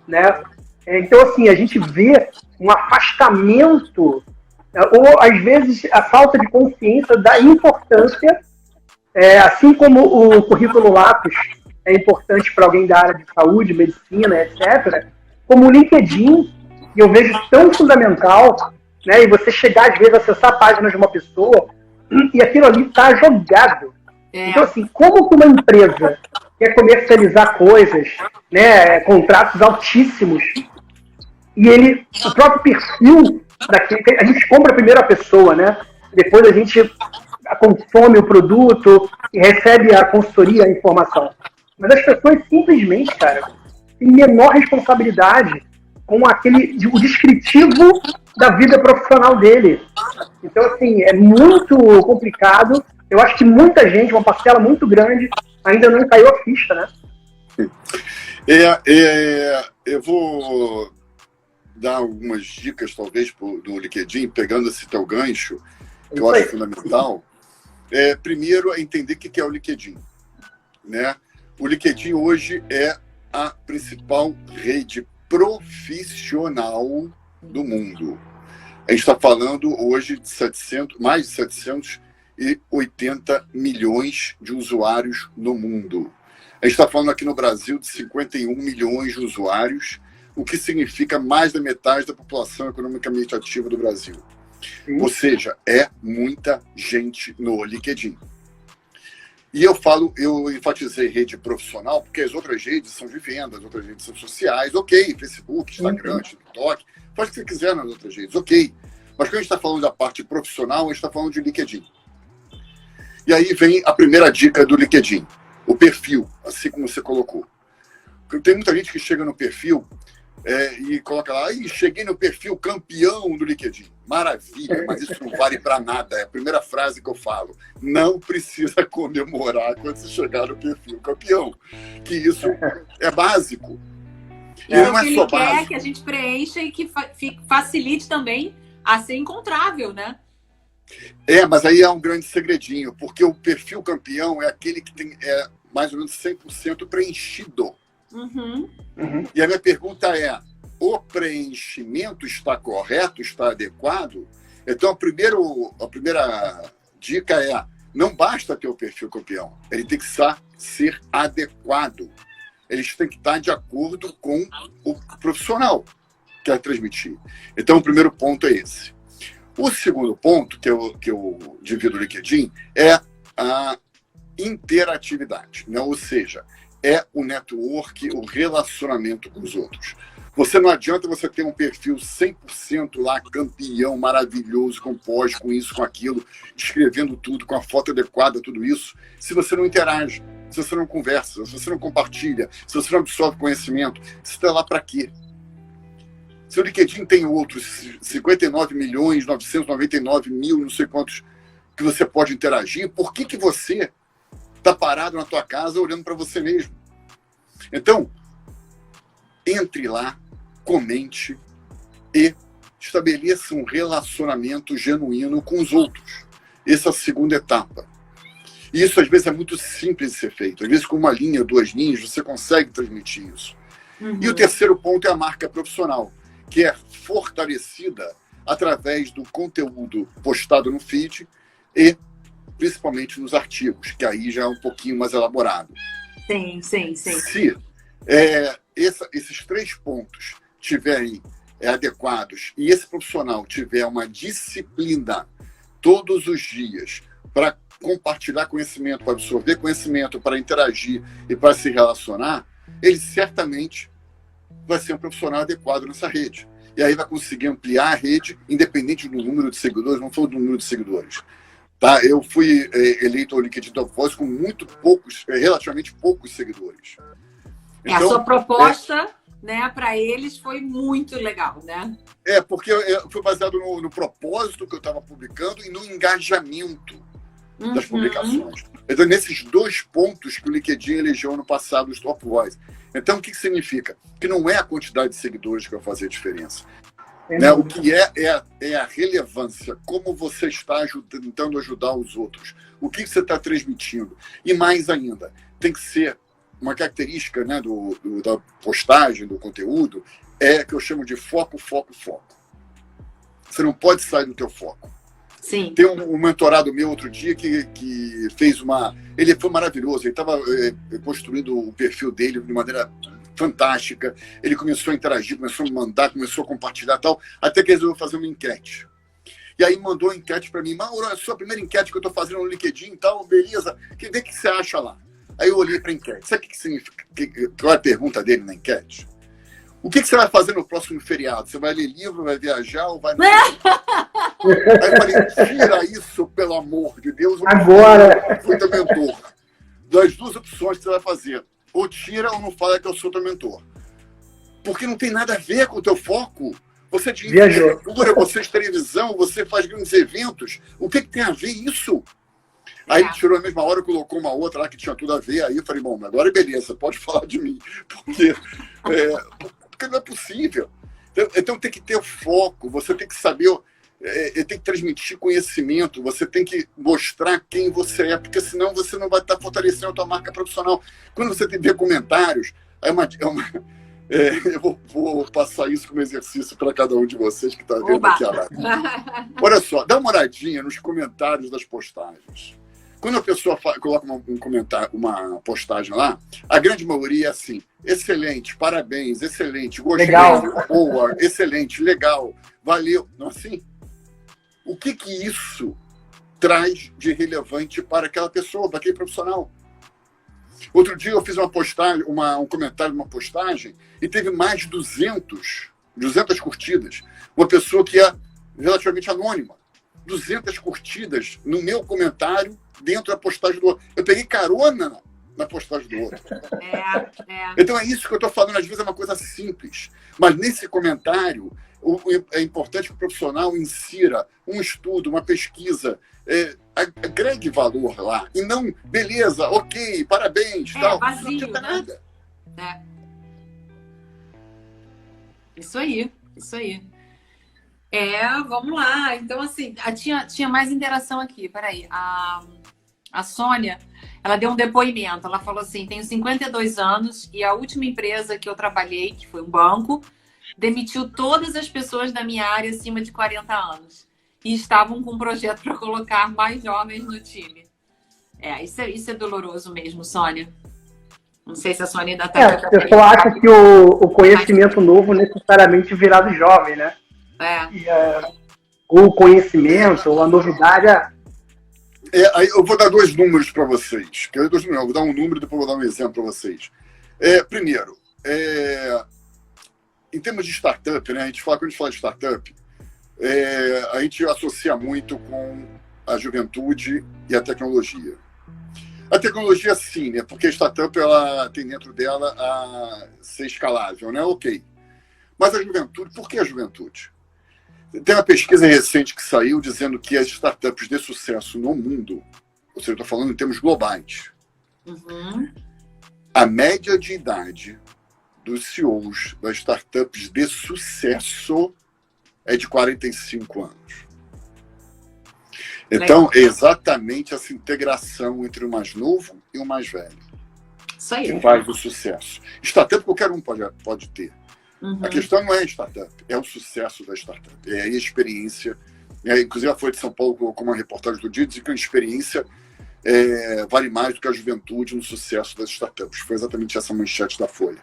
né? Então, assim, a gente vê um afastamento, ou às vezes a falta de consciência da importância, assim como o currículo Lattes é importante para alguém da área de saúde, medicina, etc., como o LinkedIn, que eu vejo tão fundamental, né, e você chegar, às vezes, a acessar a página de uma pessoa e aquilo ali está jogado. Então, assim, como que uma empresa quer comercializar coisas, né, contratos altíssimos, e o próprio perfil daquele, a gente compra primeiro a pessoa, né? Depois a gente consome o produto e recebe a consultoria, a informação. Mas as pessoas simplesmente, cara, têm menor responsabilidade com o descritivo da vida profissional dele. Então, assim, é muito complicado. Eu acho que muita gente, uma parcela muito grande, ainda não caiu a ficha, né? Eu vou dar algumas dicas, talvez, do LinkedIn, pegando esse teu gancho, que eu acho fundamental. Primeiro, é entender o que é o LinkedIn, né? O LinkedIn hoje é a principal rede profissional do mundo. A gente está falando hoje de mais de 780 milhões de usuários no mundo. A gente está falando aqui no Brasil de 51 milhões de usuários, o que significa mais da metade da população economicamente ativa do Brasil. Sim. Ou seja, é muita gente no LinkedIn. E eu enfatizei rede profissional, porque as outras redes são de venda, as outras redes são sociais, ok, Facebook, Instagram, TikTok, faz o que você quiser nas outras redes, ok. Mas quando a gente está falando da parte profissional, a gente está falando de LinkedIn. E aí vem a primeira dica do LinkedIn, o perfil, assim como você colocou. Tem muita gente que chega no perfil e coloca lá, cheguei no perfil campeão do LinkedIn. Maravilha, mas isso não vale para nada. É a primeira frase que eu falo. Não precisa comemorar quando você chegar no perfil campeão. Que isso é básico. E não é só básico. Quer que a gente preencha e que facilite também a ser encontrável, né? Mas aí é um grande segredinho, porque o perfil campeão é aquele que tem mais ou menos 100% preenchido. Uhum. E a minha pergunta é, o preenchimento está correto, está adequado? Então, a primeira dica é, não basta ter o perfil campeão, ele tem que ser adequado. Eles têm que estar de acordo com o profissional que quer transmitir. Então, o primeiro ponto é esse. O segundo ponto que eu divido no LinkedIn é a interatividade, né? Ou seja, é o network, o relacionamento com os outros. Você não adianta você ter um perfil 100% lá, campeão, maravilhoso, com pós, com isso, com aquilo, escrevendo tudo, com a foto adequada, tudo isso, se você não interage, se você não conversa, se você não compartilha, se você não absorve conhecimento, você está lá para quê? Se o LinkedIn tem outros 59 milhões, 999 mil, não sei quantos, que você pode interagir, por que você está parado na tua casa olhando para você mesmo? Então, entre lá, comente e estabeleça um relacionamento genuíno com os outros. Essa é a segunda etapa. E isso, às vezes, é muito simples de ser feito. Às vezes, com uma linha, 2 linhas, você consegue transmitir isso. Uhum. E o terceiro ponto é a marca profissional, que é fortalecida através do conteúdo postado no feed e principalmente nos artigos, que aí já é um pouquinho mais elaborado. Sim. Se esses 3 pontos tiverem adequados e esse profissional tiver uma disciplina todos os dias para compartilhar conhecimento, para absorver conhecimento, para interagir e para se relacionar, ele certamente vai ser um profissional adequado nessa rede. E aí vai conseguir ampliar a rede, independente do número de seguidores, não falo do número de seguidores. Tá? Eu fui eleito ao LinkedIn Top Voice com relativamente poucos seguidores. Então, a sua proposta, né, para eles foi muito legal, né? Porque foi baseado no propósito que eu estava publicando e no engajamento das publicações. Então, nesses 2 pontos que o LinkedIn elegeu ano passado os Top Voice. Então, o que significa? Que não é a quantidade de seguidores que vai fazer a diferença. Né? O que é a relevância, como você está tentando ajudar os outros, o que você está transmitindo. E mais ainda, tem que ser uma característica, né, da postagem, do conteúdo, que eu chamo de foco. Você não pode sair do teu foco. Sim. Tem um mentorado meu outro dia que fez ele foi maravilhoso, ele estava construindo o perfil dele de maneira fantástica, ele começou a interagir, começou a mandar, começou a compartilhar e tal, até que resolveu fazer uma enquete. E aí mandou a enquete para mim, Mauro, é a sua primeira enquete que eu estou fazendo no LinkedIn e tal, beleza, vê o que você acha lá. Aí eu olhei para a enquete, sabe o que significa? Qual é a pergunta dele na enquete? O que você vai fazer no próximo feriado? Você vai ler livro, vai viajar ou vai... Aí eu falei, tira isso, pelo amor de Deus. Agora! Fui teu mentor. Das 2 opções que você vai fazer. Ou tira ou não fala que eu sou teu mentor. Porque não tem nada a ver com o teu foco. Você é de infraestrutura, você é de televisão, você faz grandes eventos. O que tem a ver isso? Aí ele tirou a mesma hora e colocou uma outra lá que tinha tudo a ver. Aí eu falei, bom, agora beleza, pode falar de mim. Porque não é possível. Então tem que ter foco, você tem que saber, tem que transmitir conhecimento, você tem que mostrar quem você é, porque senão você não vai estar fortalecendo a tua marca profissional. Quando você vê comentários, eu vou passar isso como exercício para cada um de vocês que está vendo aqui a live. Olha só, dá uma olhadinha nos comentários das postagens. Quando a pessoa coloca uma postagem lá, a grande maioria é assim: excelente, parabéns, excelente, gostei, legal, boa, excelente, legal, valeu. Não é assim? O que isso traz de relevante para aquela pessoa, para aquele profissional? Outro dia eu fiz uma postagem, um comentário de uma postagem e teve mais de 200 curtidas. Uma pessoa que é relativamente anônima. 200 curtidas no meu comentário dentro da postagem do outro. Eu peguei carona na postagem do outro. Então é isso que eu estou falando. Às vezes é uma coisa simples. Mas nesse comentário, é importante que o profissional insira um estudo, uma pesquisa, agregue valor lá. E não, beleza, ok, parabéns, tal. Vazio, não adianta nada. Isso aí. Vamos lá. Então, assim, tinha mais interação aqui. Peraí. A Sônia, ela deu um depoimento. Ela falou assim: tenho 52 anos e a última empresa que eu trabalhei, que foi um banco, demitiu todas as pessoas da minha área acima de 40 anos. E estavam com um projeto para colocar mais jovens no time. Isso é doloroso mesmo, Sônia. Não sei se a Sônia ainda está... A pessoa acha que o conhecimento novo necessariamente virá do jovem, né? O conhecimento, ou a novidade... Aí eu vou dar 2 números para vocês. Eu vou dar um número e depois vou dar um exemplo para vocês. Primeiro, em termos de startup, né? Quando a gente fala de startup, a gente associa muito com a juventude e a tecnologia. A tecnologia, sim, né? Porque a startup ela tem dentro dela a ser escalável, né? Ok. Mas a juventude, por que a juventude? Tem uma pesquisa recente que saiu dizendo que as startups de sucesso no mundo, ou seja, eu estou falando em termos globais, a média de idade dos CEOs das startups de sucesso é de 45 anos. Então, é exatamente essa integração entre o mais novo e o mais velho. Isso aí. Que faz o sucesso. Startup qualquer um pode ter. A questão não é a startup, é o sucesso da startup. É a experiência. Inclusive, a Folha de São Paulo colocou uma reportagem do dia dizendo que a experiência vale mais do que a juventude no sucesso das startups. Foi exatamente essa manchete da Folha.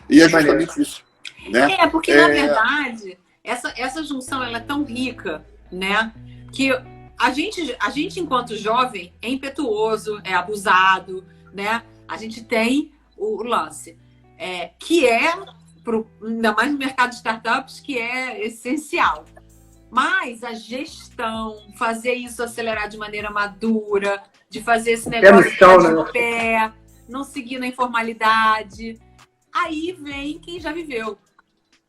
E é justamente isso. Né? Porque, na verdade, essa junção ela é tão rica, né? Que a gente, enquanto jovem, é impetuoso, é abusado, né? A gente tem o lance, que ainda mais no mercado de startups, que é essencial. Mas a gestão, fazer isso acelerar de maneira madura, de fazer esse negócio de pé, não seguir na informalidade, aí vem quem já viveu.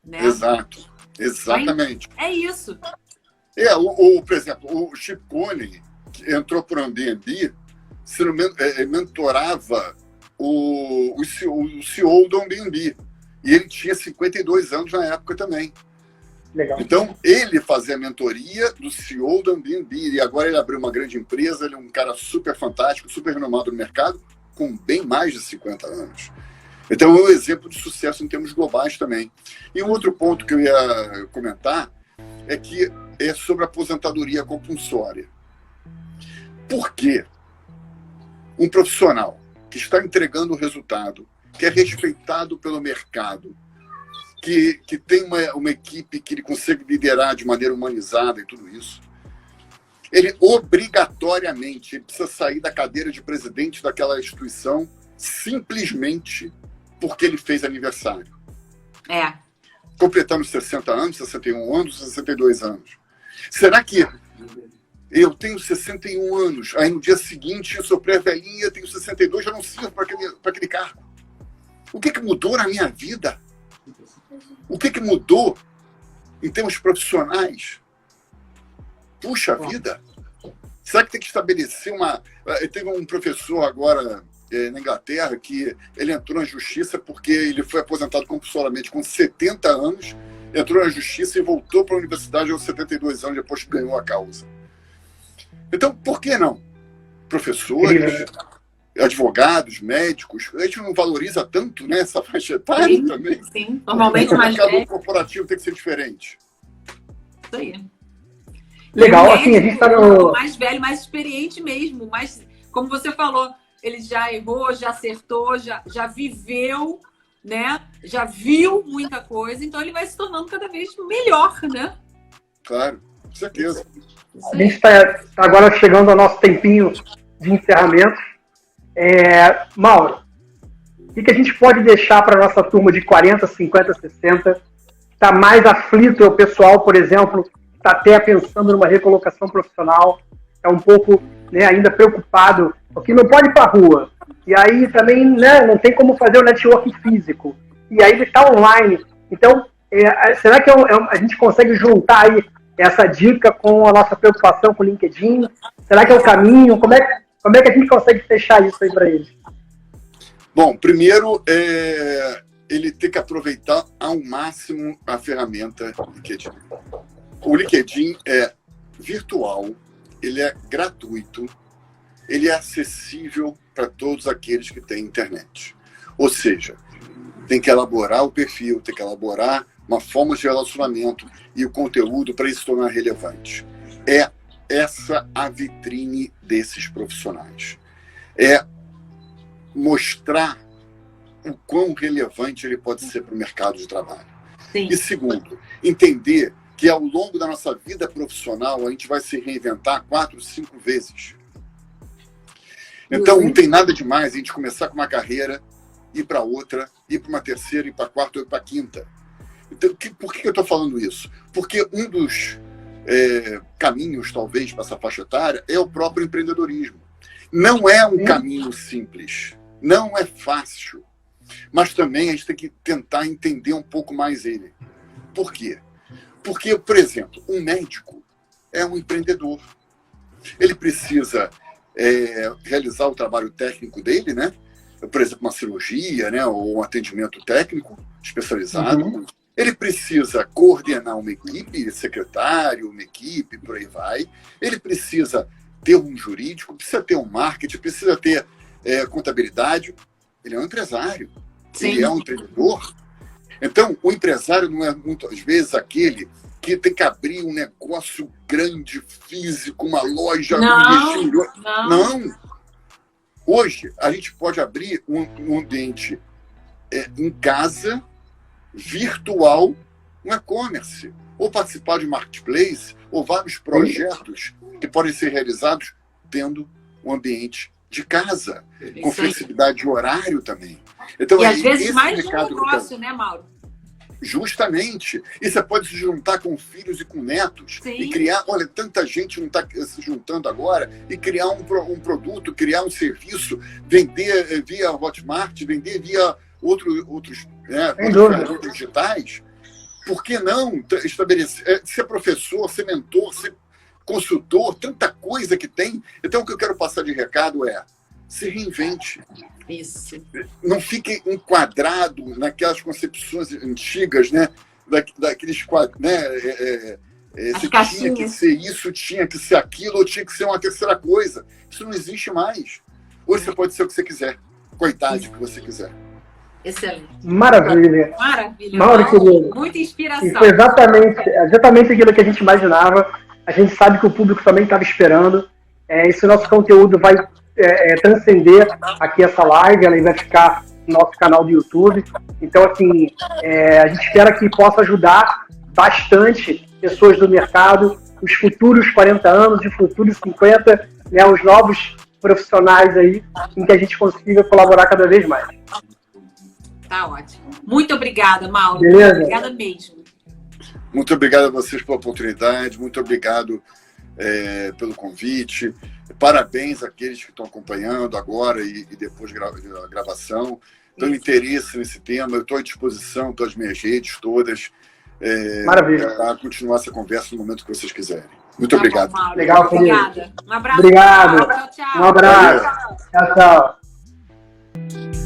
Né? Exato, exatamente. É isso. Por exemplo, o Chip Conley, que entrou para o Airbnb, mentorava o CEO do Airbnb. E ele tinha 52 anos na época também. Legal. Então, ele fazia a mentoria do CEO do Airbnb. E agora ele abriu uma grande empresa, ele é um cara super fantástico, super renomado no mercado, com bem mais de 50 anos. Então, é um exemplo de sucesso em termos globais também. E um outro ponto que eu ia comentar é que é sobre a aposentadoria compulsória. Por quê? Um profissional que está entregando o resultado, que é respeitado pelo mercado, que tem uma equipe que ele consegue liderar de maneira humanizada e tudo isso, ele obrigatoriamente precisa sair da cadeira de presidente daquela instituição simplesmente porque ele fez aniversário. Completando 60 anos, 61 anos, 62 anos. Será que eu tenho 61 anos, aí no dia seguinte eu sou pré-velhinha, tenho 62, já não sirvo para aquele cargo? O que mudou na minha vida? O que mudou em termos profissionais? Puxa vida! Será que tem que estabelecer Teve um professor agora na Inglaterra que ele entrou na justiça porque ele foi aposentado compulsoriamente com 70 anos. entrou na justiça e voltou para a universidade aos 72 anos, depois que ganhou a causa. Então, por que não? Professores, advogados, médicos, a gente não valoriza tanto, né, essa faixa etária também. Sim, normalmente mais velho. O mercado velho. corporativo tem que ser diferente. Isso aí. Legal, assim, a gente está no... mais velho, mais experiente mesmo, mas, como você falou, ele já errou, já acertou, já viveu, né? Já viu muita coisa, então ele vai se tornando cada vez melhor, né? Claro, com certeza. A gente está agora chegando ao nosso tempinho de encerramento. Mauro, o que a gente pode deixar para a nossa turma de 40, 50, 60, que está mais aflito, é o pessoal, por exemplo, que está até pensando numa recolocação profissional, está um pouco, né, ainda preocupado, porque não pode ir para a rua. E aí também, né, não tem como fazer o networking físico. E aí ele está online. Então, será que a gente consegue juntar aí essa dica com a nossa preocupação com o LinkedIn? Será que é o caminho? Como é que a gente consegue fechar isso aí para eles? Bom, primeiro, ele tem que aproveitar ao máximo a ferramenta LinkedIn. O LinkedIn é virtual, ele é gratuito, ele é acessível para todos aqueles que têm internet. Ou seja, tem que elaborar o perfil, tem que elaborar uma forma de relacionamento e o conteúdo para isso se tornar relevante. É essa a vitrine desses profissionais. É mostrar o quão relevante ele pode ser para o mercado de trabalho. Sim. E segundo, entender que ao longo da nossa vida profissional a gente vai se reinventar 4, 5 vezes. Então não tem nada demais a gente começar com uma carreira, ir para outra, ir para uma terceira, ir para a quarta, ir para a quinta. Então, por que eu estou falando isso? Porque um dos caminhos, talvez, para essa faixa etária é o próprio empreendedorismo. Não é um caminho simples, não é fácil, mas também a gente tem que tentar entender um pouco mais ele. Por quê? Porque, por exemplo, um médico é um empreendedor. Ele precisa realizar o trabalho técnico dele, né? Por exemplo, uma cirurgia, né? Ou um atendimento técnico especializado. Uhum. Ele precisa coordenar uma equipe, secretário, uma equipe, por aí vai. Ele precisa ter um jurídico, precisa ter um marketing, precisa ter contabilidade. Ele é um empresário. Sim. Ele é um empreendedor. Então, o empresário não é, muitas vezes, aquele que tem que abrir um negócio grande, físico, uma loja. Não. Hoje, a gente pode abrir um ambiente em casa, virtual, um e-commerce, ou participar de marketplace, ou vários projetos que podem ser realizados tendo um ambiente de casa, com flexibilidade de horário também. Então, e às vezes mais de um negócio, né, Mauro? Justamente. E você pode se juntar com filhos e com netos. Sim. E criar, olha, tanta gente não está se juntando agora, e criar um produto, criar um serviço, vender via Hotmart, vender via outros ferramentas digitais. Por que não estabelecer, ser professor, ser mentor, ser consultor, tanta coisa que tem. Então, o que eu quero passar de recado é: se reinvente. Isso. Não fique enquadrado naquelas concepções antigas, né? Daqueles quadros, né? Tinha que ser isso, tinha que ser aquilo, ou tinha que ser uma terceira coisa. Isso não existe mais. Hoje você pode ser o que você quiser, com a idade que você quiser. Excelente. Maravilha. Maravilha. Mauro, querido. Muita inspiração. E foi exatamente aquilo que a gente imaginava. A gente sabe que o público também estava esperando. Esse nosso conteúdo vai transcender aqui essa live, ela vai ficar no nosso canal do YouTube. Então, assim, a gente espera que possa ajudar bastante pessoas do mercado, os futuros 40 anos, os futuros 50, né, os novos profissionais aí, em que a gente consiga colaborar cada vez mais. Tá ótimo. Muito obrigada, Mauro. Beleza? Obrigada mesmo. Muito obrigado a vocês pela oportunidade, muito obrigado pelo convite. Parabéns àqueles que estão acompanhando agora e depois da gravação. Tenho interesse nesse tema, eu estou à disposição, estou às minhas redes todas. Maravilha. Para continuar essa conversa no momento que vocês quiserem. Muito obrigado. Bom, Mauro. Legal, obrigada. Um abraço. Obrigado. Tchau, tchau. Um abraço. Tchau, tchau.